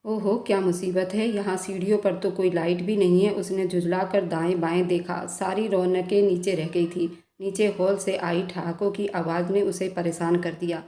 ओहो, क्या मुसीबत है। यहाँ सीढ़ियों पर तो कोई लाइट भी नहीं है। उसने झुँझलाकर दाएं बाएं देखा। सारी रौनकें नीचे रह गई थी। नीचे हॉल से आई ठहाकों की आवाज़ ने उसे परेशान कर दिया।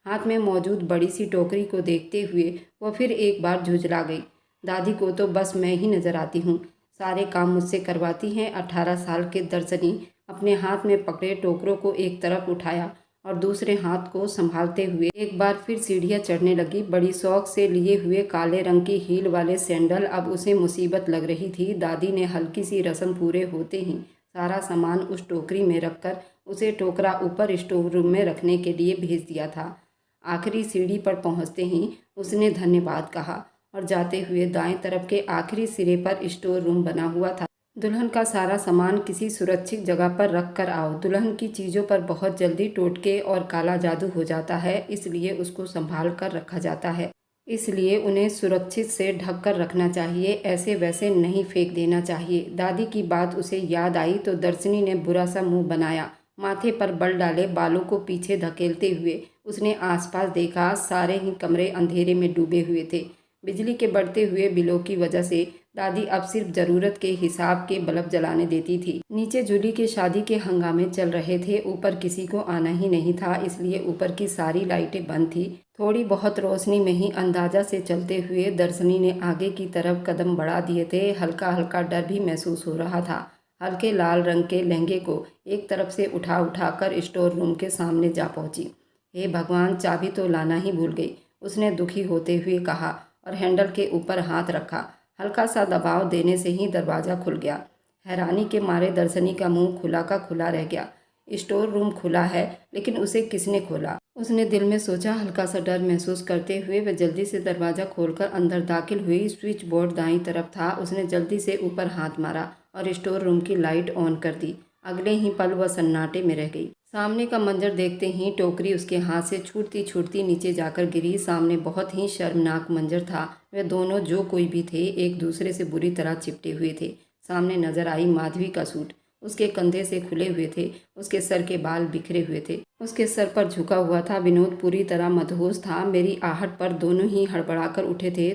हाथ में मौजूद बड़ी सी टोकरी को देखते हुए वह फिर एक बार झुँझला गई। दादी को तो बस मैं ही नज़र आती हूँ, सारे काम मुझसे करवाती हैं। 18 साल के दर्शनी अपने हाथ में पकड़े टोकरों को एक तरफ उठाया और दूसरे हाथ को संभालते हुए एक बार फिर सीढ़ियाँ चढ़ने लगी। बड़ी शौक से लिए हुए काले रंग की हील वाले सैंडल अब उसे मुसीबत लग रही थी। दादी ने हल्की सी रस्म पूरे होते ही सारा सामान उस टोकरी में रखकर उसे टोकरा ऊपर स्टोर रूम में रखने के लिए भेज दिया था। आखिरी सीढ़ी पर पहुंचते ही उसने धन्यवाद कहा और जाते हुए दाएं तरफ के आखिरी सिरे पर स्टोर रूम बना हुआ था। दुल्हन का सारा सामान किसी सुरक्षित जगह पर रख कर आओ। दुल्हन की चीज़ों पर बहुत जल्दी टोटके और काला जादू हो जाता है, इसलिए उसको संभाल कर रखा जाता है। इसलिए उन्हें सुरक्षित से ढक कर रखना चाहिए, ऐसे वैसे नहीं फेंक देना चाहिए। दादी की बात उसे याद आई तो दर्शनी ने बुरा सा मुंह बनाया। माथे पर बल डाले बालों को पीछे धकेलते हुए उसने आसपास देखा। सारे ही कमरे अंधेरे में डूबे हुए थे। बिजली के बढ़ते हुए बिलों की वजह से दादी अब सिर्फ ज़रूरत के हिसाब के बल्ब जलाने देती थी। नीचे जूली के शादी के हंगामे चल रहे थे। ऊपर किसी को आना ही नहीं था, इसलिए ऊपर की सारी लाइटें बंद थी। थोड़ी बहुत रोशनी में ही अंदाजा से चलते हुए दर्शनी ने आगे की तरफ कदम बढ़ा दिए थे। हल्का हल्का डर भी महसूस हो रहा था। हल्के लाल रंग के लहंगे को एक तरफ से उठा उठाकर स्टोर रूम के सामने जा पहुंची। हे भगवान, चाबी तो लाना ही भूल गई, उसने दुखी होते हुए कहा और हैंडल के ऊपर हाथ रखा। हल्का सा दबाव देने से ही दरवाज़ा खुल गया। हैरानी के मारे दर्शनी का मुंह खुला का खुला रह गया। स्टोर रूम खुला है, लेकिन उसे किसने खोला? उसने दिल में सोचा। हल्का सा डर महसूस करते हुए वह जल्दी से दरवाज़ा खोलकर अंदर दाखिल हुई। स्विच बोर्ड दाईं तरफ था। उसने जल्दी से ऊपर हाथ मारा और स्टोर रूम की लाइट ऑन कर दी। अगले ही पल वह सन्नाटे में रह गई। सामने का मंजर देखते ही टोकरी उसके हाथ से छूटती छूटती नीचे जाकर गिरी। सामने बहुत ही शर्मनाक मंजर था। वे दोनों, जो कोई भी थे, एक दूसरे से बुरी तरह चिपटे हुए थे। सामने नजर आई माधवी का सूट। उसके कंधे से खुले हुए थे। उसके सर के बाल बिखरे हुए थे। उसके सर पर झुका हुआ था। विनोद पूरी तरह मदहोश था। मेरी आहट पर दोनों ही हड़बड़ाकर उठे थे।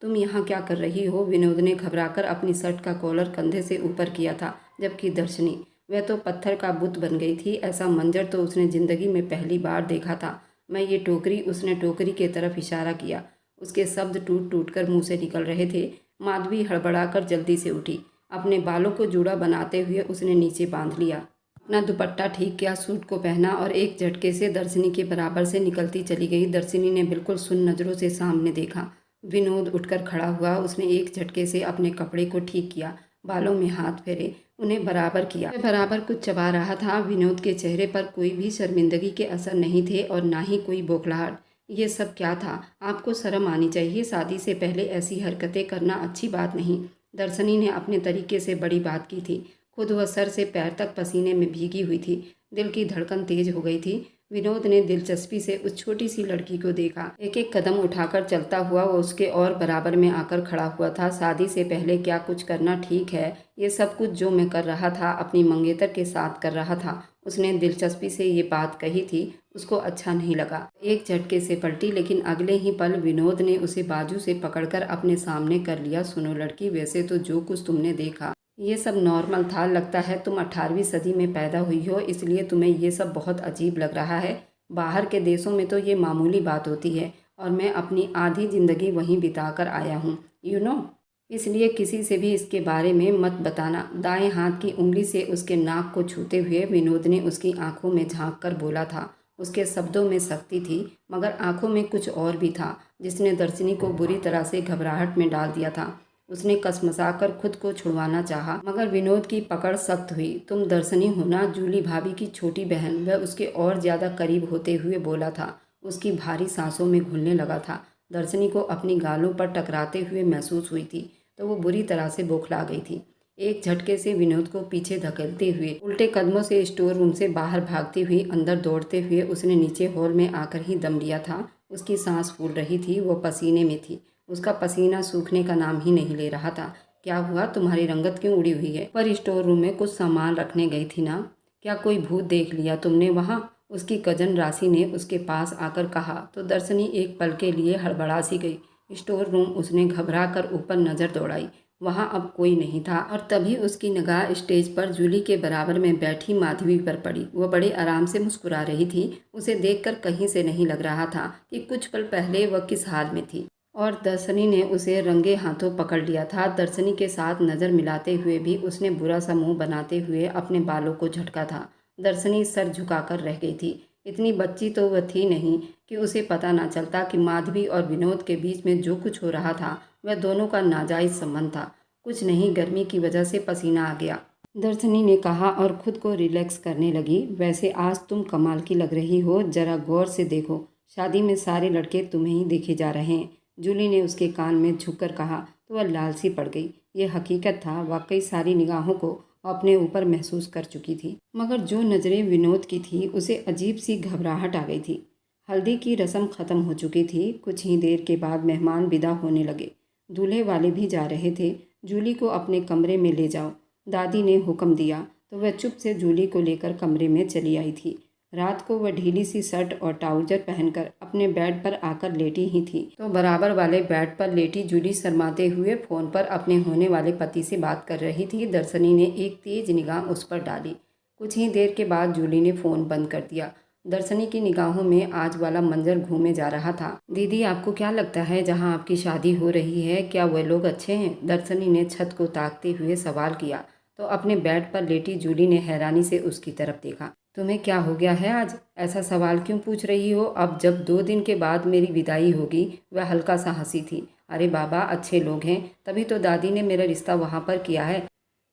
तुम यहाँ क्या कर रही हो? विनोद ने घबराकर अपनी शर्ट का कॉलर कंधे से ऊपर किया था, जबकि दर्शनी, वह तो पत्थर का बुत बन गई थी। ऐसा मंजर तो उसने जिंदगी में पहली बार देखा था। मैं ये टोकरी, उसने टोकरी के तरफ इशारा किया। उसके शब्द टूट टूट कर मुँह से निकल रहे थे। माधवी हड़बड़ाकर जल्दी से उठी। अपने बालों को जूड़ा बनाते हुए उसने नीचे बांध लिया, अपना दुपट्टा ठीक किया, सूट को पहना और एक झटके से दर्शनी के बराबर से निकलती चली गई। दर्शनी ने बिल्कुल सुन्न नज़रों से सामने देखा। विनोद उठकर खड़ा हुआ। उसने एक झटके से अपने कपड़े को ठीक किया, बालों में हाथ फेरे, उन्हें बराबर किया। वह बराबर कुछ चबा रहा था। विनोद के चेहरे पर कोई भी शर्मिंदगी के असर नहीं थे और ना ही कोई बौखलाहट। ये सब क्या था? आपको शर्म आनी चाहिए। शादी से पहले ऐसी हरकतें करना अच्छी बात नहीं। दर्शनी ने अपने तरीके से बड़ी बात की थी। खुद वह सर से पैर तक पसीने में भीगी हुई थी। दिल की धड़कन तेज हो गई थी। विनोद ने दिलचस्पी से उस छोटी सी लड़की को देखा। एक एक कदम उठाकर चलता हुआ वो उसके और बराबर में आकर खड़ा हुआ था। शादी से पहले क्या कुछ करना ठीक है? ये सब कुछ जो मैं कर रहा था, अपनी मंगेतर के साथ कर रहा था। उसने दिलचस्पी से ये बात कही थी। उसको अच्छा नहीं लगा। एक झटके से पलटी, लेकिन अगले ही पल विनोद ने उसे बाजू से पकड़कर अपने सामने कर लिया। सुनो लड़की, वैसे तो जो कुछ तुमने देखा ये सब नॉर्मल था। लगता है तुम 18वीं सदी में पैदा हुई हो, इसलिए तुम्हें ये सब बहुत अजीब लग रहा है। बाहर के देशों में तो ये मामूली बात होती है और मैं अपनी आधी ज़िंदगी वहीं बिता कर आया हूँ, यू नो। इसलिए किसी से भी इसके बारे में मत बताना। दाएं हाथ की उंगली से उसके नाक को छूते हुए विनोद ने उसकी आंखों में झांक कर बोला था। उसके शब्दों में सख्ती थी, मगर आंखों में कुछ और भी था जिसने दर्शनी को बुरी तरह से घबराहट में डाल दिया था। उसने कसमसाकर खुद को छुड़वाना चाहा, मगर विनोद की पकड़ सख्त हुई। तुम दर्शनी हो ना, जूली भाभी की छोटी बहन? वह उसके और ज़्यादा करीब होते हुए बोला था। उसकी भारी सांसों में घुलने लगा था। दर्शनी को अपनी गालों पर टकराते हुए महसूस हुई थी, तो वो बुरी तरह से बौखला गई थी। एक झटके से विनोद को पीछे धकेलते हुए उल्टे कदमों से स्टोर रूम से बाहर भागती हुई अंदर दौड़ते हुए उसने नीचे हॉल में आकर ही दम लिया था। उसकी सांस फूल रही थी, वो पसीने में थी। उसका पसीना सूखने का नाम ही नहीं ले रहा था। क्या हुआ? तुम्हारी रंगत क्यों उड़ी हुई है? पर स्टोर रूम में कुछ सामान रखने गई थी ना? क्या कोई भूत देख लिया तुमने वहाँ? उसकी कजन राशि ने उसके पास आकर कहा तो दर्शनी एक पल के लिए हड़बड़ा सी गई। स्टोर रूम उसने घबरा कर ऊपर नज़र दौड़ाई। वहाँ अब कोई नहीं था और तभी उसकी निगाह स्टेज पर जूली के बराबर में बैठी माधवी पर पड़ी। वह बड़े आराम से मुस्कुरा रही थी। उसे देखकर कहीं से नहीं लग रहा था कि कुछ पल पहले वह किस हाल में थी। और दर्शनी ने उसे रंगे हाथों पकड़ लिया था। दर्शनी के साथ नज़र मिलाते हुए भी उसने बुरा सा मुँह बनाते हुए अपने बालों को झटका था। दर्शनी सर झुकाकर रह गई थी। इतनी बच्ची तो वह थी नहीं कि उसे पता ना चलता कि माधवी और विनोद के बीच में जो कुछ हो रहा था वह दोनों का नाजायज़ संबंध था। कुछ नहीं, गर्मी की वजह से पसीना आ गया, दर्शनी ने कहा और खुद को रिलैक्स करने लगी। वैसे आज तुम कमाल की लग रही हो, जरा गौर से देखो, शादी में सारे लड़के तुम्हें ही देखे जा रहे हैं। जूली ने उसके कान में झुककर कहा तो वह लाल सी पड़ गई। ये हकीकत था, वाकई सारी निगाहों को अपने ऊपर महसूस कर चुकी थी। मगर जो नज़रें विनोद की थी उसे अजीब सी घबराहट आ गई थी। हल्दी की रस्म ख़त्म हो चुकी थी। कुछ ही देर के बाद मेहमान विदा होने लगे। दूल्हे वाले भी जा रहे थे। जूली को अपने कमरे में ले जाओ, दादी ने हुक्म दिया तो वह चुप से जूली को लेकर कमरे में चली आई थी। रात को वह ढीली सी शर्ट और ट्राउजर पहनकर अपने बेड पर आकर लेटी ही थी तो बराबर वाले बेड पर लेटी जूली शर्माते हुए फ़ोन पर अपने होने वाले पति से बात कर रही थी। दर्शनी ने एक तेज निगाह उस पर डाली। कुछ ही देर के बाद जूली ने फ़ोन बंद कर दिया। दर्शनी की निगाहों में आज वाला मंजर घूमे जा रहा था। दीदी, आपको क्या लगता है जहां आपकी शादी हो रही है, क्या वह लोग अच्छे हैं? दर्शनी ने छत को ताकते हुए सवाल किया तो अपने बेड पर लेटी जूली ने हैरानी से उसकी तरफ देखा। तुम्हें क्या हो गया है आज? ऐसा सवाल क्यों पूछ रही हो? अब जब 2 दिन के बाद मेरी विदाई होगी। वह हल्का सा हंसी थी। अरे बाबा, अच्छे लोग हैं, तभी तो दादी ने मेरा रिश्ता वहाँ पर किया है।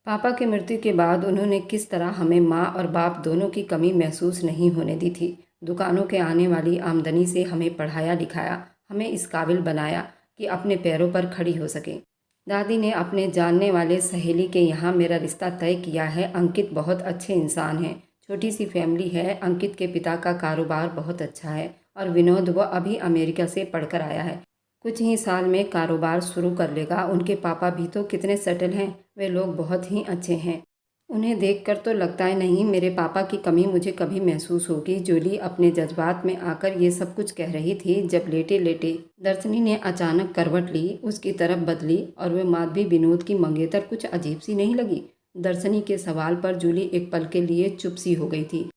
पापा की मृत्यु के बाद उन्होंने किस तरह हमें माँ और बाप दोनों की कमी महसूस नहीं होने दी थी। दुकानों के आने वाली आमदनी से हमें पढ़ाया लिखाया, हमें इस काबिल बनाया कि अपने पैरों पर खड़ी हो सके। दादी ने अपने जानने वाले सहेली के यहाँ मेरा रिश्ता तय किया है। अंकित बहुत अच्छे इंसान हैं, छोटी सी फैमिली है। अंकित के पिता का कारोबार बहुत अच्छा है और विनोद वह अभी अमेरिका से पढ़कर आया है, कुछ ही साल में कारोबार शुरू कर लेगा। उनके पापा भी तो कितने सेटल हैं, वे लोग बहुत ही अच्छे हैं। उन्हें देखकर तो लगता ही नहीं मेरे पापा की कमी मुझे कभी महसूस होगी। जूली अपने जज्बात में आकर ये सब कुछ कह रही थी जब लेटे लेटे दर्शनी ने अचानक करवट ली, उसकी तरफ बदली और वह माधवी विनोद की मंगेतर कुछ अजीब सी नहीं लगी? दर्शनी के सवाल पर जूली एक पल के लिए चुप सी हो गई थी।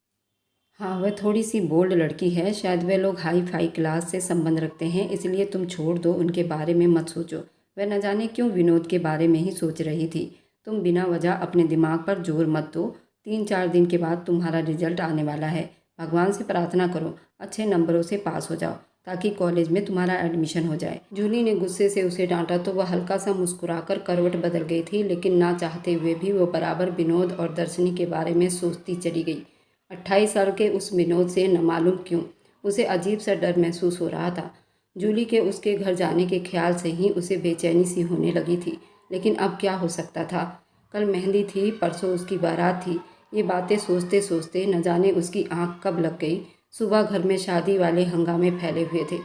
हाँ, वह थोड़ी सी बोल्ड लड़की है, शायद वे लोग हाई फाई क्लास से संबंध रखते हैं, इसलिए तुम छोड़ दो, उनके बारे में मत सोचो। वह न जाने क्यों विनोद के बारे में ही सोच रही थी। तुम बिना वजह अपने दिमाग पर जोर मत दो। 3-4 दिन के बाद तुम्हारा रिजल्ट आने वाला है। भगवान से प्रार्थना करो अच्छे नंबरों से पास हो जाओ ताकि कॉलेज में तुम्हारा एडमिशन हो जाए। जूली ने गुस्से से उसे डांटा तो वह हल्का सा मुस्कुराकर करवट बदल गई थी, लेकिन ना चाहते हुए भी वह बराबर विनोद और दर्शनी के बारे में सोचती चली गई। 28 साल के उस विनोद से न मालूम क्यों उसे अजीब सा डर महसूस हो रहा था। जूली के उसके घर जाने के ख्याल से ही उसे बेचैनी सी होने लगी थी। लेकिन अब क्या हो सकता था? कल मेहंदी थी, परसों उसकी बारात थी। ये बातें सोचते सोचते न जाने उसकी आंख कब लग गई। सुबह घर में शादी वाले हंगामे फैले हुए थे।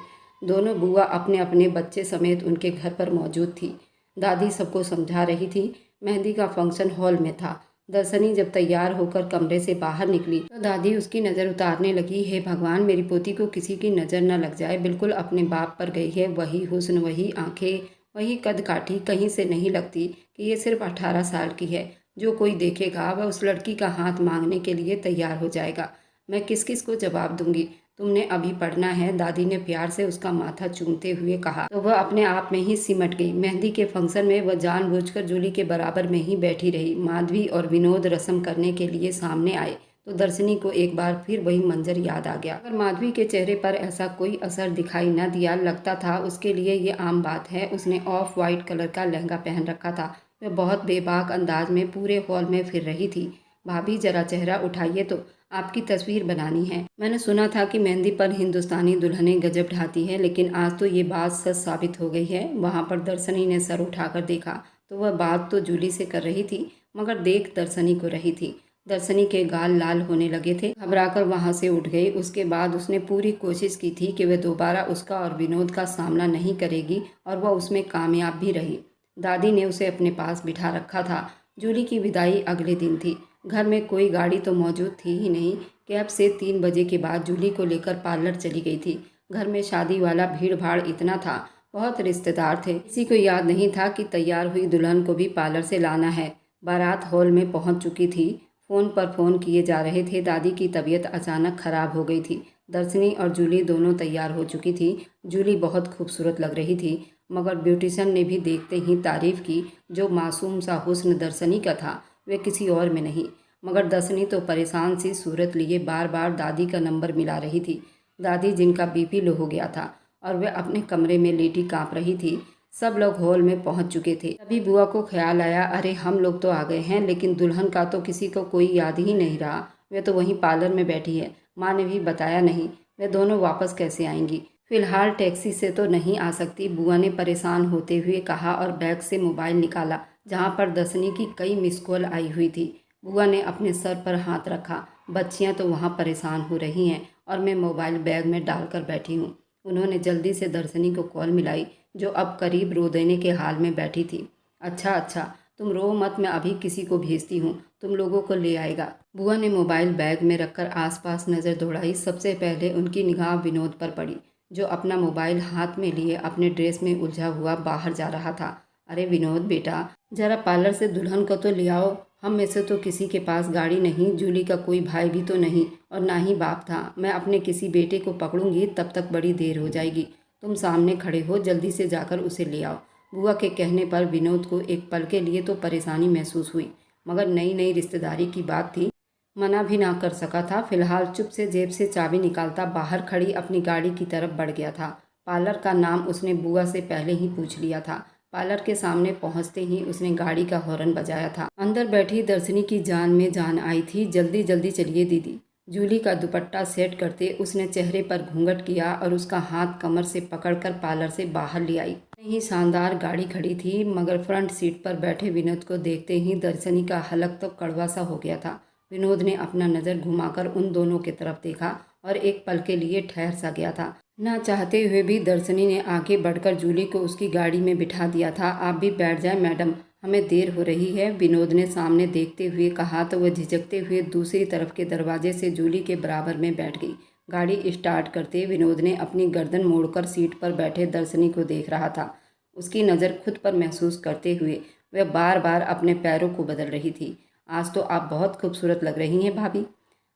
दोनों बुआ अपने अपने बच्चे समेत उनके घर पर मौजूद थी। दादी सबको समझा रही थी। मेहंदी का फंक्शन हॉल में था। दर्शनी जब तैयार होकर कमरे से बाहर निकली तो दादी उसकी नज़र उतारने लगी। हे भगवान, मेरी पोती को किसी की नज़र न लग जाए, बिल्कुल अपने बाप पर गई है। वही हुस्न, वही आंखें, वही कद काठी, कहीं से नहीं लगती कि ये सिर्फ 18 साल की है। जो कोई देखेगा वह उस लड़की का हाथ मांगने के लिए तैयार हो जाएगा। मैं किस किस को जवाब दूंगी? तुमने अभी पढ़ना है, दादी ने प्यार से उसका माथा चूमते हुए कहा तो वह अपने आप में ही सिमट गई। मेहंदी के फंक्शन में वह जानबूझकर जूली के बराबर में ही बैठी रही। माधवी और विनोद रस्म करने के लिए सामने आए तो दर्शनी को एक बार फिर वही मंजर याद आ गया। पर माधवी के चेहरे पर ऐसा कोई असर दिखाई न दिया। लगता था उसके लिए ये आम बात है। उसने ऑफ वाइट कलर का लहंगा पहन रखा था। वह बहुत बेबाक अंदाज में पूरे हॉल में फिर रही थी। भाभी, जरा चेहरा उठाइए तो आपकी तस्वीर बनानी है। मैंने सुना था कि मेहंदी पर हिंदुस्तानी दुल्हनें गजब ढाती है, लेकिन आज तो ये बात सच साबित हो गई है। वहाँ पर दर्शनी ने सर उठाकर देखा तो वह बात तो जूली से कर रही थी, मगर देख दर्शनी को रही थी। दर्शनी के गाल लाल होने लगे थे। घबराकर वहाँ से उठ गई। उसके बाद उसने पूरी कोशिश की थी कि वह दोबारा उसका और विनोद का सामना नहीं करेगी और वह उसमें कामयाब भी रही। दादी ने उसे अपने पास बिठा रखा था। जूली की विदाई अगले दिन थी। घर में कोई गाड़ी तो मौजूद थी ही नहीं। कैब से 3 बजे के बाद जूली को लेकर पार्लर चली गई थी। घर में शादी वाला भीड़ भाड़ इतना था, बहुत रिश्तेदार थे। किसी को याद नहीं था कि तैयार हुई दुल्हन को भी पार्लर से लाना है। बारात हॉल में पहुंच चुकी थी। फ़ोन पर फ़ोन किए जा रहे थे। दादी की तबीयत अचानक ख़राब हो गई थी। दर्शनी और जूली दोनों तैयार हो चुकी थी। जूली बहुत खूबसूरत लग रही थी, मगर ब्यूटिशियन ने भी देखते ही तारीफ़ की। जो मासूम सा हुस्न दर्शनी का था, वे किसी और में नहीं। मगर दर्शनी तो परेशान सी सूरत लिए बार बार दादी का नंबर मिला रही थी। दादी, जिनका बीपी लो हो गया था और वे अपने कमरे में लेटी काँप रही थी। सब लोग हॉल में पहुंच चुके थे। तभी बुआ को ख्याल आया, अरे हम लोग तो आ गए हैं, लेकिन दुल्हन का तो किसी को कोई याद ही नहीं रहा। वे तो वहीं पार्लर में बैठी है। माँ ने भी बताया नहीं। वे दोनों वापस कैसे आएंगी? फिलहाल टैक्सी से तो नहीं आ सकती, बुआ ने परेशान होते हुए कहा और बैग से मोबाइल निकाला, जहाँ पर दर्शनी की कई मिस कॉल आई हुई थी। बुआ ने अपने सर पर हाथ रखा। बच्चियाँ तो वहाँ परेशान हो रही हैं और मैं मोबाइल बैग में डालकर बैठी हूँ। उन्होंने जल्दी से दर्शनी को कॉल मिलाई, जो अब करीब रो देने के हाल में बैठी थी। अच्छा अच्छा, तुम रो मत, मैं अभी किसी को भेजती हूँ, तुम लोगों को ले आएगा। बुआ ने मोबाइल बैग में रखकर आसपास नज़र दौड़ाई। सबसे पहले उनकी निगाह विनोद पर पड़ी, जो अपना मोबाइल हाथ में लिए अपने ड्रेस में उलझा हुआ बाहर जा रहा था। अरे विनोद बेटा, ज़रा पार्लर से दुल्हन को तो ले आओ। हम में से तो किसी के पास गाड़ी नहीं, जूली का कोई भाई भी तो नहीं और ना ही बाप था। मैं अपने किसी बेटे को पकड़ूंगी, तब तक बड़ी देर हो जाएगी। तुम सामने खड़े हो, जल्दी से जाकर उसे ले आओ। बुआ के कहने पर विनोद को एक पल के लिए तो परेशानी महसूस हुई, मगर नई नई रिश्तेदारी की बात थी, मना भी ना कर सका था। फिलहाल चुप से जेब से चाबी निकालता बाहर खड़ी अपनी गाड़ी की तरफ बढ़ गया था। पार्लर का नाम उसने बुआ से पहले ही पूछ लिया था। पार्लर के सामने पहुंचते ही उसने गाड़ी का हॉर्न बजाया था। अंदर बैठी दर्शनी की जान में जान आई थी। जल्दी जल्दी चलिए दीदी। जूली का दुपट्टा सेट करते उसने चेहरे पर घूंघट किया और उसका हाथ कमर से पकड़कर पार्लर से बाहर ले आई। नहीं, शानदार गाड़ी खड़ी थी, मगर फ्रंट सीट पर बैठे विनोद को देखते ही दर्शनी का हलक तो कड़वा सा हो गया था। विनोद ने अपना नज़र घुमाकर उन दोनों की तरफ देखा और एक पल के लिए ठहर सा गया था। ना चाहते हुए भी दर्शनी ने आगे बढ़कर जूली को उसकी गाड़ी में बिठा दिया था। आप भी बैठ जाएं मैडम, हमें देर हो रही है, विनोद ने सामने देखते हुए कहा तो वह झिझकते हुए दूसरी तरफ के दरवाजे से जूली के बराबर में बैठ गई। गाड़ी स्टार्ट करते विनोद ने अपनी गर्दन मोड़कर सीट पर बैठे दर्शनी को देख रहा था। उसकी नज़र खुद पर महसूस करते हुए वह बार बार अपने पैरों को बदल रही थी। आज तो आप बहुत खूबसूरत लग रही हैं भाभी।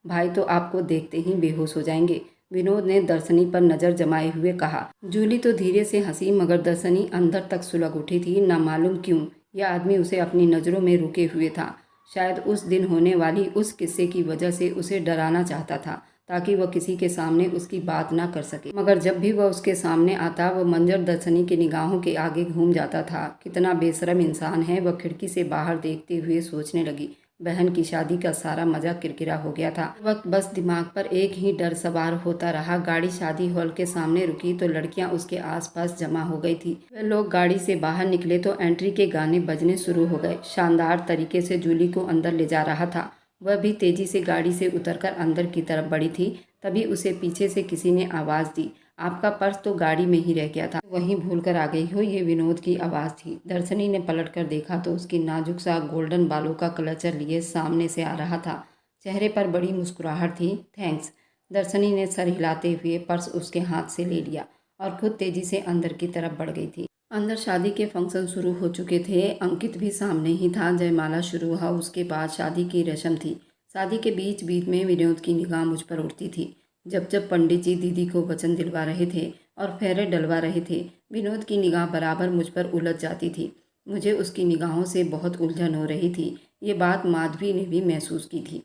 भाई तो आपको देखते ही बेहोश हो जाएंगे, विनोद ने दर्शनी पर नज़र जमाए हुए कहा। जूली तो धीरे से हंसी, मगर दर्शनी अंदर तक सुलग उठी थी। ना मालूम क्यों यह आदमी उसे अपनी नज़रों में रुके हुए था। शायद उस दिन होने वाली उस किस्से की वजह से उसे डराना चाहता था, ताकि वह किसी के सामने उसकी बात ना कर सके। मगर जब भी वह उसके सामने आता, वह मंजर दर्शनी की निगाहों के आगे घूम जाता था। कितना बेशरम इंसान है, वह खिड़की से बाहर देखते हुए सोचने लगी। बहन की शादी का सारा मजा किरकिरा हो गया था। वक्त बस दिमाग पर एक ही डर सवार होता रहा। गाड़ी शादी हॉल के सामने रुकी तो लड़कियां उसके आसपास जमा हो गई थी। वे लोग गाड़ी से बाहर निकले तो एंट्री के गाने बजने शुरू हो गए। शानदार तरीके से जूली को अंदर ले जा रहा था। वह भी तेजी से गाड़ी से उतरकर अंदर की तरफ बढ़ी थी। तभी उसे पीछे से किसी ने आवाज़ दी, आपका पर्स तो गाड़ी में ही रह गया था, वहीं भूल कर आ गई हो। ये विनोद की आवाज़ थी। दर्शनी ने पलट कर देखा तो उसकी नाजुक सा गोल्डन बालों का क्लचर लिए सामने से आ रहा था। चेहरे पर बड़ी मुस्कुराहट थी। थैंक्स। दर्शनी ने सर हिलाते हुए पर्स उसके हाथ से ले लिया और खुद तेजी से अंदर की तरफ बढ़ गई थी। अंदर शादी के फंक्शन शुरू हो चुके थे। अंकित भी सामने ही था। जयमाला शुरू हुआ, उसके बाद शादी की रस्म थी। शादी के बीच बीच में विनोद की निगाह मुझ पर उड़ती थी। जब जब पंडित जी दीदी को वचन दिलवा रहे थे और फेरे डलवा रहे थे, विनोद की निगाह बराबर मुझ पर उलझ जाती थी। मुझे उसकी निगाहों से बहुत उलझन हो रही थी। ये बात माधवी ने भी महसूस की थी।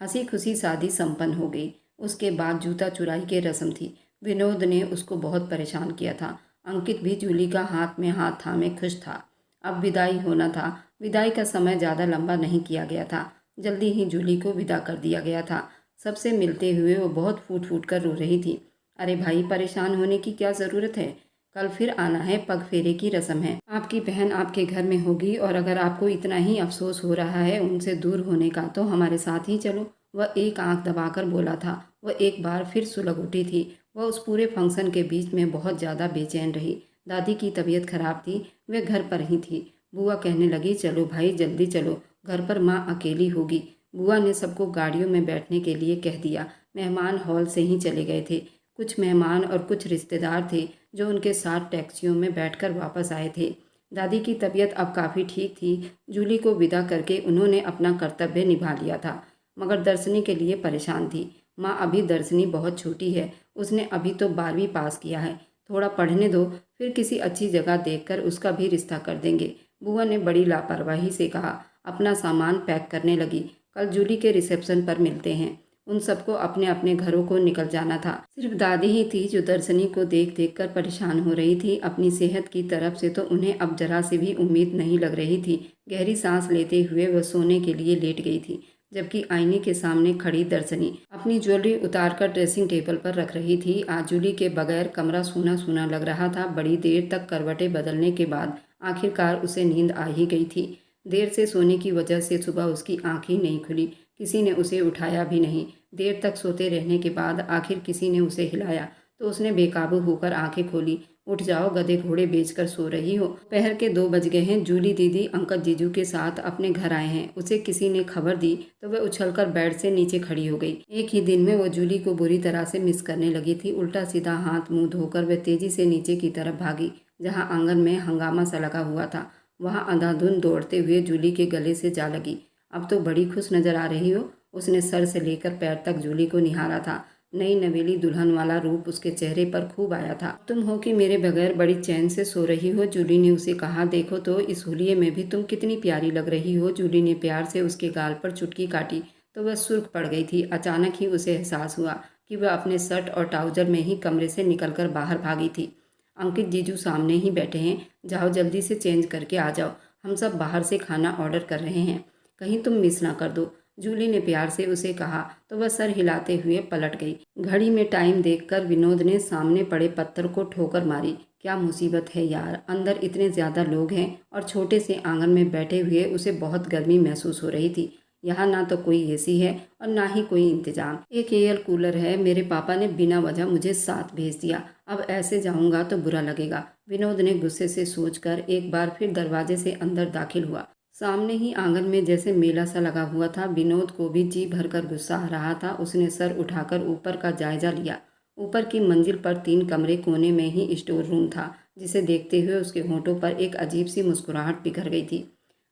हंसी खुशी शादी संपन्न हो गई। उसके बाद जूता चुराई की रस्म थी। विनोद ने उसको बहुत परेशान किया था। अंकित भी जूली का हाथ में हाथ थामे खुश था। अब विदाई होना था। विदाई का समय ज़्यादा लंबा नहीं किया गया था। जल्दी ही जूली को विदा कर दिया गया था। सबसे मिलते हुए वो बहुत फूट फूट कर रो रही थी। अरे भाई, परेशान होने की क्या ज़रूरत है, कल फिर आना है, पग फेरे की रस्म है। आपकी बहन आपके घर में होगी और अगर आपको इतना ही अफसोस हो रहा है उनसे दूर होने का तो हमारे साथ ही चलो। वह एक आंख दबाकर बोला था। वह एक बार फिर सुलग उठी थी। वह उस पूरे फंक्शन के बीच में बहुत ज़्यादा बेचैन रही। दादी की तबीयत खराब थी, वह घर पर ही थी। बुआ कहने लगी, चलो भाई जल्दी चलो, घर पर माँ अकेली होगी। बुआ ने सबको गाड़ियों में बैठने के लिए कह दिया। मेहमान हॉल से ही चले गए थे। कुछ मेहमान और कुछ रिश्तेदार थे जो उनके साथ टैक्सियों में बैठकर वापस आए थे। दादी की तबीयत अब काफ़ी ठीक थी। जूली को विदा करके उन्होंने अपना कर्तव्य निभा लिया था, मगर दर्शनी के लिए परेशान थी। माँ, अभी दर्शनी बहुत छोटी है, उसने अभी तो 12वीं पास किया है, थोड़ा पढ़ने दो, फिर किसी अच्छी जगह देखकर उसका भी रिश्ता कर देंगे। बुआ ने बड़ी लापरवाही से कहा। अपना सामान पैक करने लगी। कल जूली के रिसेप्शन पर मिलते हैं। उन सबको अपने अपने घरों को निकल जाना था। सिर्फ दादी ही थी जो दर्शनी को देख देख कर परेशान हो रही थी। अपनी सेहत की तरफ से तो उन्हें अब जरा से भी उम्मीद नहीं लग रही थी। गहरी सांस लेते हुए वह सोने के लिए लेट गई थी, जबकि आईने के सामने खड़ी दर्शनी अपनी ज्वेलरी उतारकर ड्रेसिंग टेबल पर रख रही थी। आज जूली के बगैर कमरा सूना सूना लग रहा था। बड़ी देर तक करवटें बदलने के बाद आखिरकार उसे नींद आ ही गई थी। देर से सोने की वजह से सुबह उसकी आँख ही नहीं खुली। किसी ने उसे उठाया भी नहीं। देर तक सोते रहने के बाद आखिर किसी ने उसे हिलाया तो उसने बेकाबू होकर आंखें खोली। उठ जाओ, गधे घोड़े बेचकर सो रही हो। दोपहर के 2 बज गए हैं। जूली दीदी अंकल जीजू के साथ अपने घर आए हैं। उसे किसी ने खबर दी तो वह उछलकर बेड से नीचे खड़ी हो गई। एक ही दिन में वह जूली को बुरी तरह से मिस करने लगी थी। उल्टा सीधा हाथ मुंह धोकर वह तेजी से नीचे की तरफ भागी, जहाँ आंगन में हंगामा सा लगा हुआ था। वहाँ अंधाधुंध दौड़ते हुए जूली के गले से जा लगी। अब तो बड़ी खुश नजर आ रही हो। उसने सर से लेकर पैर तक जूली को निहारा था। नई नवेली दुल्हन वाला रूप उसके चेहरे पर खूब आया था। तुम हो कि मेरे बगैर बड़ी चैन से सो रही हो, जूली ने उसे कहा। देखो तो इस हुलिये में भी तुम कितनी प्यारी लग रही हो। जूली ने प्यार से उसके गाल पर चुटकी काटी तो वह सुर्ख पड़ गई थी। अचानक ही उसे एहसास हुआ कि वह अपने शर्ट और ट्राउजर में ही कमरे से निकलकर बाहर भागी थी। अंकित जीजू सामने ही बैठे हैं, जाओ जल्दी से चेंज करके आ जाओ, हम सब बाहर से खाना ऑर्डर कर रहे हैं, कहीं तुम मिस ना कर दो, जूली ने प्यार से उसे कहा तो वह सर हिलाते हुए पलट गई। घड़ी में टाइम देखकर विनोद ने सामने पड़े पत्थर को ठोकर मारी। क्या मुसीबत है यार, अंदर इतने ज़्यादा लोग हैं और छोटे से आंगन में बैठे हुए उसे बहुत गर्मी महसूस हो रही थी। यहाँ ना तो कोई एसी है और ना ही कोई इंतजाम। एक एयर कूलर है, मेरे पापा ने बिना वजह मुझे साथ भेज दिया, अब ऐसे जाऊंगा तो बुरा लगेगा, विनोद ने गुस्से से सोचकर एक बार फिर दरवाजे से अंदर दाखिल हुआ। सामने ही आंगन में जैसे मेला सा लगा हुआ था। विनोद को भी जी भरकर गुस्सा आ रहा था। उसने सर उठाकर ऊपर का जायजा लिया। ऊपर की मंजिल पर 3 कमरे, कोने में ही स्टोर रूम था, जिसे देखते हुए उसके होंठों पर एक अजीब सी मुस्कुराहट बिखर गई थी।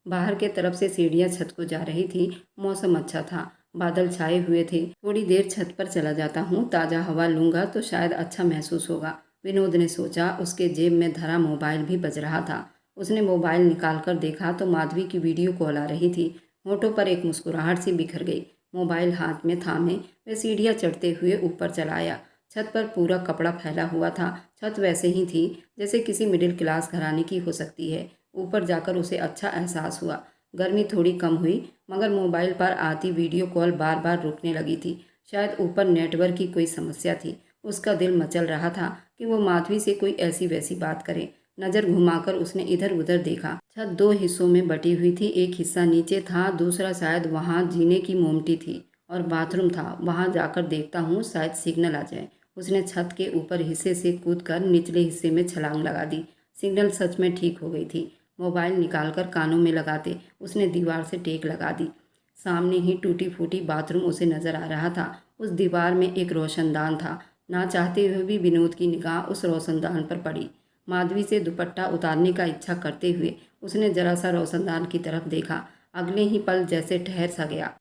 बाहर के तरफ से सीढ़ियाँ छत को जा रही थी। मौसम अच्छा था, बादल छाए हुए थे। थोड़ी देर छत पर चला जाता हूँ, ताज़ा हवा लूँगा तो शायद अच्छा महसूस होगा, विनोद ने सोचा। उसके जेब में धरा मोबाइल भी बज रहा था। उसने मोबाइल निकालकर देखा तो माधवी की वीडियो कॉल आ रही थी। होठों पर एक मुस्कुराहट सी बिखर गई। मोबाइल हाथ में थामे वह सीढ़ियाँ चढ़ते हुए ऊपर चला आया। छत पर पूरा कपड़ा फैला हुआ था। छत वैसे ही थी जैसे किसी मिडिल क्लास घराने की हो सकती है। ऊपर जाकर उसे अच्छा एहसास हुआ। गर्मी थोड़ी कम हुई, मगर मोबाइल पर आती वीडियो कॉल बार बार रुकने लगी थी। शायद ऊपर नेटवर्क की कोई समस्या थी। उसका दिल मचल रहा था कि वो माधवी से कोई ऐसी वैसी बात करे। नज़र घुमाकर उसने इधर उधर देखा। छत 2 हिस्सों में बटी हुई थी। एक हिस्सा नीचे था, दूसरा शायद वहाँ जीने की मोमटी थी और बाथरूम था। वहाँ जाकर देखता हूँ, शायद सिग्नल आ जाए। उसने छत के ऊपर हिस्से से कूदकर निचले हिस्से में छलांग लगा दी। सिग्नल सच में ठीक हो गई थी। मोबाइल निकालकर कानों में लगाते उसने दीवार से टेक लगा दी। सामने ही टूटी फूटी बाथरूम उसे नजर आ रहा था। उस दीवार में एक रोशनदान था। ना चाहते हुए भी विनोद की निगाह उस रोशनदान पर पड़ी। माधवी से दुपट्टा उतारने का इच्छा करते हुए उसने जरा सा रोशनदान की तरफ देखा। अगले ही पल जैसे ठहर सा गया।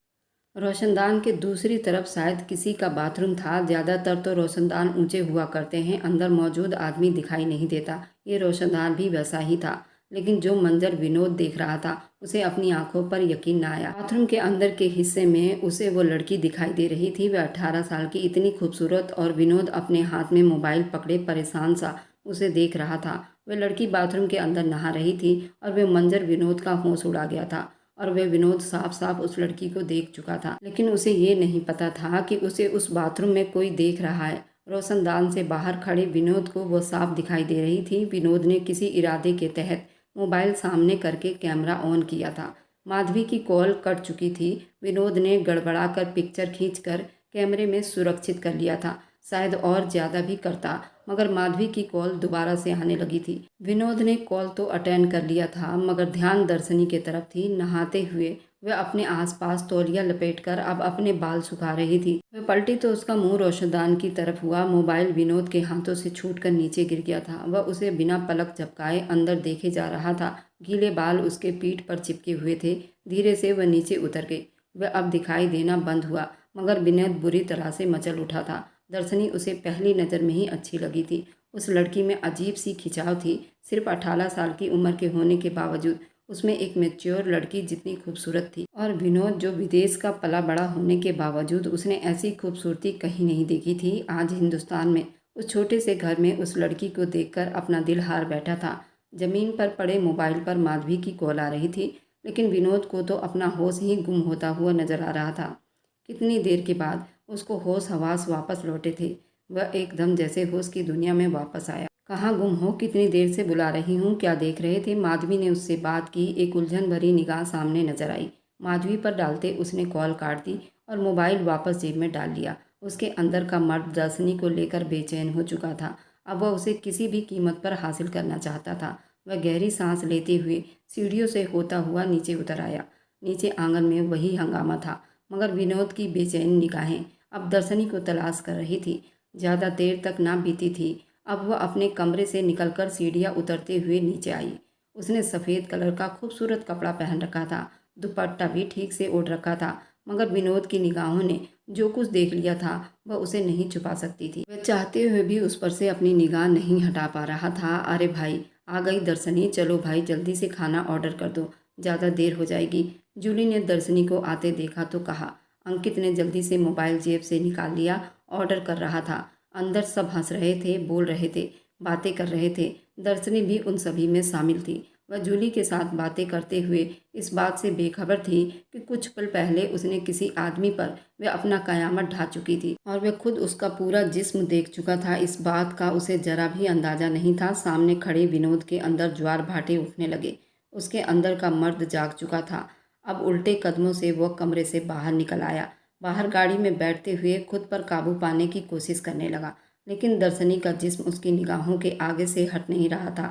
रोशनदान के दूसरी तरफ शायद किसी का बाथरूम था। ज़्यादातर तो रोशनदान ऊंचे हुआ करते हैं, अंदर मौजूद आदमी दिखाई नहीं देता। ये रोशनदान भी वैसा ही था, लेकिन जो मंजर विनोद देख रहा था उसे अपनी आंखों पर यकीन न आया। बाथरूम के अंदर के हिस्से में उसे वो लड़की दिखाई दे रही थी। वह 18 साल की, इतनी खूबसूरत, और विनोद अपने हाथ में मोबाइल पकड़े परेशान सा उसे देख रहा था। वह लड़की बाथरूम के अंदर नहा रही थी और वह मंजर विनोद का होश उड़ा गया था। और वह विनोद साफ साफ उस लड़की को देख चुका था, लेकिन उसे ये नहीं पता था कि उसे उस बाथरूम में कोई देख रहा है। रोशनदान से बाहर खड़े विनोद को वो साफ दिखाई दे रही थी। विनोद ने किसी इरादे के तहत मोबाइल सामने करके कैमरा ऑन किया था। माधवी की कॉल कट चुकी थी। विनोद ने गड़बड़ा कर पिक्चर खींचकर कैमरे में सुरक्षित कर लिया था। शायद और ज़्यादा भी करता, मगर माधवी की कॉल दोबारा से आने लगी थी। विनोद ने कॉल तो अटेंड कर लिया था, मगर ध्यान दर्शनी के तरफ थी। नहाते हुए वह अपने आसपास तौलिया लपेटकर अब अपने बाल सुखा रही थी। वह पलटी तो उसका मुंह रोशनदान की तरफ हुआ। मोबाइल विनोद के हाथों से छूटकर नीचे गिर गया था। वह उसे बिना पलक झपकाए अंदर देखे जा रहा था। गीले बाल उसके पीठ पर चिपके हुए थे। धीरे से वह नीचे उतर गई। वह अब दिखाई देना बंद हुआ, मगर विनोद बुरी तरह से मचल उठा था। दर्शनी उसे पहली नज़र में ही अच्छी लगी थी। उस लड़की में अजीब सी खिंचाव थी। सिर्फ 18 साल की उम्र के होने के बावजूद उसमें एक मैच्योर लड़की जितनी खूबसूरत थी। और विनोद जो विदेश का पला बड़ा होने के बावजूद उसने ऐसी खूबसूरती कहीं नहीं देखी थी। आज हिंदुस्तान में उस छोटे से घर में उस लड़की को देखकर अपना दिल हार बैठा था। जमीन पर पड़े मोबाइल पर माधवी की कॉल आ रही थी, लेकिन विनोद को तो अपना होश ही गुम होता हुआ नजर आ रहा था। कितनी देर के बाद उसको होश हवास वापस लौटे थे। वह एकदम जैसे होश की दुनिया में वापस आया। कहाँ गुम हो, कितनी देर से बुला रही हूँ, क्या देख रहे थे? माधवी ने उससे बात की। एक उलझन भरी निगाह सामने नजर आई। माधवी पर डालते उसने कॉल काट दी और मोबाइल वापस जेब में डाल लिया। उसके अंदर का मर्द दर्शनी को लेकर बेचैन हो चुका था। अब वह उसे किसी भी कीमत पर हासिल करना चाहता था। वह गहरी सांस लेते हुए सीढ़ियों से होता हुआ नीचे उतर आया। नीचे आंगन में वही हंगामा था, मगर विनोद की बेचैन निगाहें अब दर्शनी को तलाश कर रही थी। ज़्यादा देर तक ना बीती थी। अब वह अपने कमरे से निकलकर सीढ़ियाँ उतरते हुए नीचे आई। उसने सफ़ेद कलर का खूबसूरत कपड़ा पहन रखा था। दुपट्टा भी ठीक से ओढ़ रखा था, मगर विनोद की निगाहों ने जो कुछ देख लिया था वह उसे नहीं छुपा सकती थी। वह चाहते हुए भी उस पर से अपनी निगाह नहीं हटा पा रहा था। अरे भाई, आ गई दर्शनी, चलो भाई जल्दी से खाना ऑर्डर कर दो, ज़्यादा देर हो जाएगी। जूली ने दर्शनी को आते देखा तो कहा। अंकित ने जल्दी से मोबाइल जेब से निकाल लिया। ऑर्डर कर रहा था। अंदर सब हंस रहे थे, बोल रहे थे, बातें कर रहे थे। दर्शनी भी उन सभी में शामिल थी। वह जूली के साथ बातें करते हुए इस बात से बेखबर थी कि कुछ पल पहले उसने किसी आदमी पर वह अपना कयामत ढा चुकी थी और वह खुद उसका पूरा जिस्म देख चुका था। इस बात का उसे जरा भी अंदाजा नहीं था। सामने खड़े विनोद के अंदर ज्वार भाटे उठने लगे। उसके अंदर का मर्द जाग चुका था। अब उल्टे कदमों से वह कमरे से बाहर निकल आया। बाहर गाड़ी में बैठते हुए खुद पर काबू पाने की कोशिश करने लगा, लेकिन दर्शनी का जिस्म उसकी निगाहों के आगे से हट नहीं रहा था।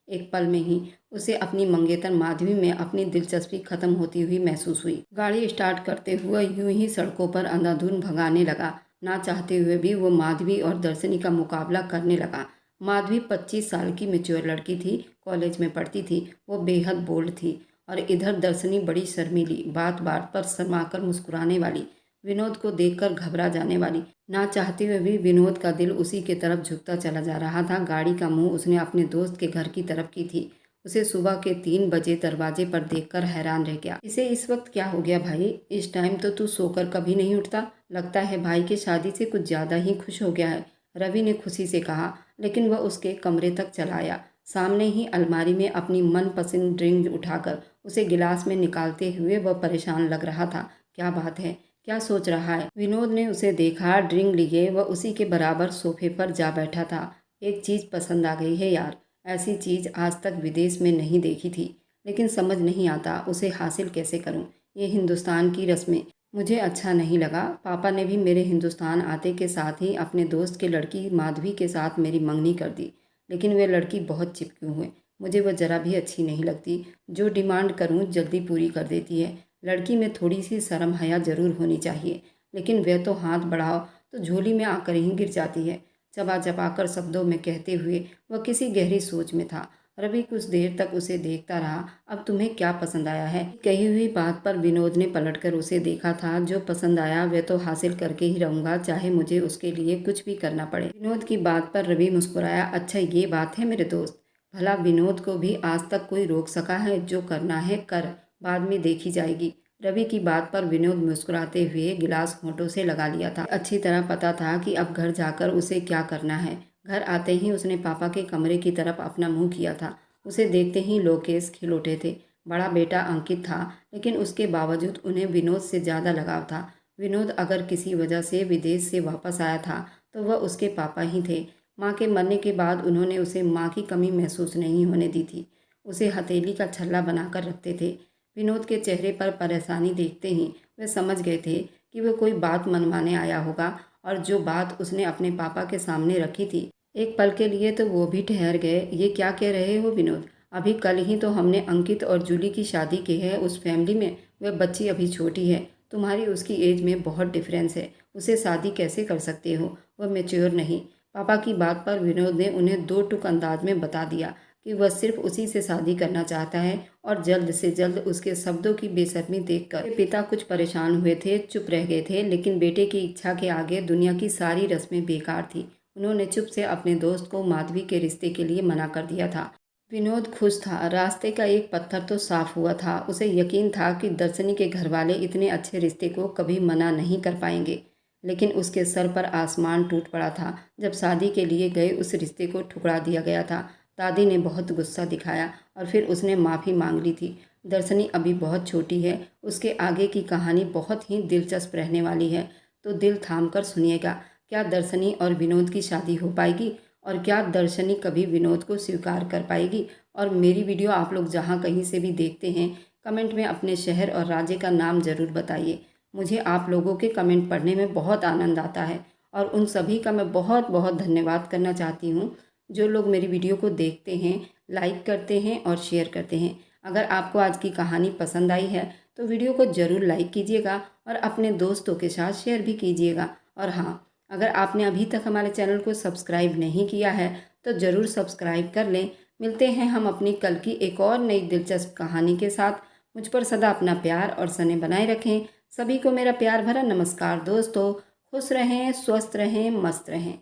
एक पल में ही उसे अपनी मंगेतर माधवी में अपनी दिलचस्पी खत्म होती हुई महसूस हुई। गाड़ी स्टार्ट करते हुए यूं ही सड़कों पर अंधाधुंध भगाने लगा। ना चाहते हुए भी वो माधवी और दर्शनी का मुकाबला करने लगा। माधवी 25 साल की मैच्योर लड़की थी, कॉलेज में पढ़ती थी, वो बेहद बोल्ड थी। और इधर दर्शनी बड़ी शर्मीली, बात बात पर शर्माकर मुस्कुराने वाली, विनोद को देखकर घबरा जाने वाली। ना चाहते हुए भी विनोद का दिल उसी के तरफ झुकता चला जा रहा था। गाड़ी का मुंह उसने अपने दोस्त के घर की तरफ की थी। उसे सुबह के 3 बजे दरवाजे पर देखकर हैरान रह गया। इसे इस वक्त क्या हो गया भाई? इस टाइम तो तू सोकर कभी नहीं उठता। लगता है भाई की शादी से कुछ ज़्यादा ही खुश हो गया है, रवि ने खुशी से कहा। लेकिन वह उसके कमरे तक चला आया। सामने ही अलमारी में अपनी मनपसंद ड्रिंक उठाकर उसे गिलास में निकालते हुए वह परेशान लग रहा था। क्या बात है, क्या सोच रहा है? विनोद ने उसे देखा। ड्रिंक लिए वह उसी के बराबर सोफे पर जा बैठा था। एक चीज़ पसंद आ गई है यार, ऐसी चीज़ आज तक विदेश में नहीं देखी थी, लेकिन समझ नहीं आता उसे हासिल कैसे करूं। ये हिंदुस्तान की रस्में मुझे अच्छा नहीं लगा। पापा ने भी मेरे हिंदुस्तान आते के साथ ही अपने दोस्त की लड़की माधवी के साथ मेरी मंगनी कर दी, लेकिन वे लड़की बहुत चिपकी हुई, मुझे वह जरा भी अच्छी नहीं लगती। जो डिमांड करूं जल्दी पूरी कर देती है। लड़की में थोड़ी सी शर्म हया जरूर होनी चाहिए, लेकिन वह तो हाथ बढ़ाओ तो झोली में आकर ही गिर जाती है। चबा चबा कर शब्दों में कहते हुए वह किसी गहरी सोच में था। रवि कुछ देर तक उसे देखता रहा। अब तुम्हें क्या पसंद आया है? कही हुई बात पर विनोद ने पलटकर उसे देखा था। जो पसंद आया वह तो हासिल करके ही रहूंगा, चाहे मुझे उसके लिए कुछ भी करना पड़े। विनोद की बात पर रवि मुस्कुराया। अच्छा ये बात है मेरे दोस्त, भला विनोद को भी आज तक कोई रोक सका है? जो करना है कर, बाद में देखी जाएगी। रवि की बात पर विनोद मुस्कुराते हुए गिलास होंठों से लगा लिया था। अच्छी तरह पता था कि अब घर जाकर उसे क्या करना है। घर आते ही उसने पापा के कमरे की तरफ अपना मुंह किया था। उसे देखते ही लोकेश खिल उठे थे। बड़ा बेटा अंकित था, लेकिन उसके बावजूद उन्हें विनोद से ज़्यादा लगाव था। विनोद अगर किसी वजह से विदेश से वापस आया था तो वह उसके पापा ही थे। माँ के मरने के बाद उन्होंने उसे माँ की कमी महसूस नहीं होने दी थी। उसे हथेली का छल्ला बनाकर रखते थे। विनोद के चेहरे पर परेशानी देखते ही वे समझ गए थे कि वह कोई बात मनवाने आया होगा, और जो बात उसने अपने पापा के सामने रखी थी। एक पल के लिए तो वो भी ठहर गए। ये क्या कह रहे हो विनोद? अभी कल ही तो हमने अंकित और जूली की शादी की है। उस फैमिली में वह बच्ची अभी छोटी है, तुम्हारी उसकी एज में बहुत डिफरेंस है, उसे शादी कैसे कर सकते हो, वह मैच्योर नहीं। पापा की बात पर विनोद ने उन्हें दो टूक अंदाज में बता दिया कि वह सिर्फ उसी से शादी करना चाहता है और जल्द से जल्द। उसके शब्दों की बेशर्मी देखकर पिता कुछ परेशान हुए थे, चुप रह गए थे, लेकिन बेटे की इच्छा के आगे दुनिया की सारी रस्में बेकार थी। उन्होंने चुप से अपने दोस्त को माधवी के रिश्ते के लिए मना कर दिया था। विनोद खुश था, रास्ते का एक पत्थर तो साफ हुआ था। उसे यकीन था कि दर्शनी के घरवाले इतने अच्छे रिश्ते को कभी मना नहीं कर पाएंगे, लेकिन उसके सर पर आसमान टूट पड़ा था जब शादी के लिए गए उस रिश्ते को ठुकरा दिया गया था। दादी ने बहुत गुस्सा दिखाया और फिर उसने माफ़ी मांग ली थी। दर्शनी अभी बहुत छोटी है, उसके आगे की कहानी बहुत ही दिलचस्प रहने वाली है, तो दिल थाम कर सुनिएगा। क्या दर्शनी और विनोद की शादी हो पाएगी, और क्या दर्शनी कभी विनोद को स्वीकार कर पाएगी? और मेरी वीडियो आप लोग जहाँ कहीं से भी देखते हैं, कमेंट में अपने शहर और राज्य का नाम ज़रूर बताइए। मुझे आप लोगों के कमेंट पढ़ने में बहुत आनंद आता है और उन सभी का मैं बहुत बहुत धन्यवाद करना चाहती हूँ जो लोग मेरी वीडियो को देखते हैं, लाइक करते हैं और शेयर करते हैं। अगर आपको आज की कहानी पसंद आई है तो वीडियो को ज़रूर लाइक कीजिएगा और अपने दोस्तों के साथ शेयर भी कीजिएगा। और हाँ, अगर आपने अभी तक हमारे चैनल को सब्सक्राइब नहीं किया है तो ज़रूर सब्सक्राइब कर लें। मिलते हैं हम अपनी कल की एक और नई दिलचस्प कहानी के साथ। मुझ पर सदा अपना प्यार और स्नेह बनाए रखें। सभी को मेरा प्यार भरा नमस्कार दोस्तों। खुश रहें, स्वस्थ रहें, मस्त रहें।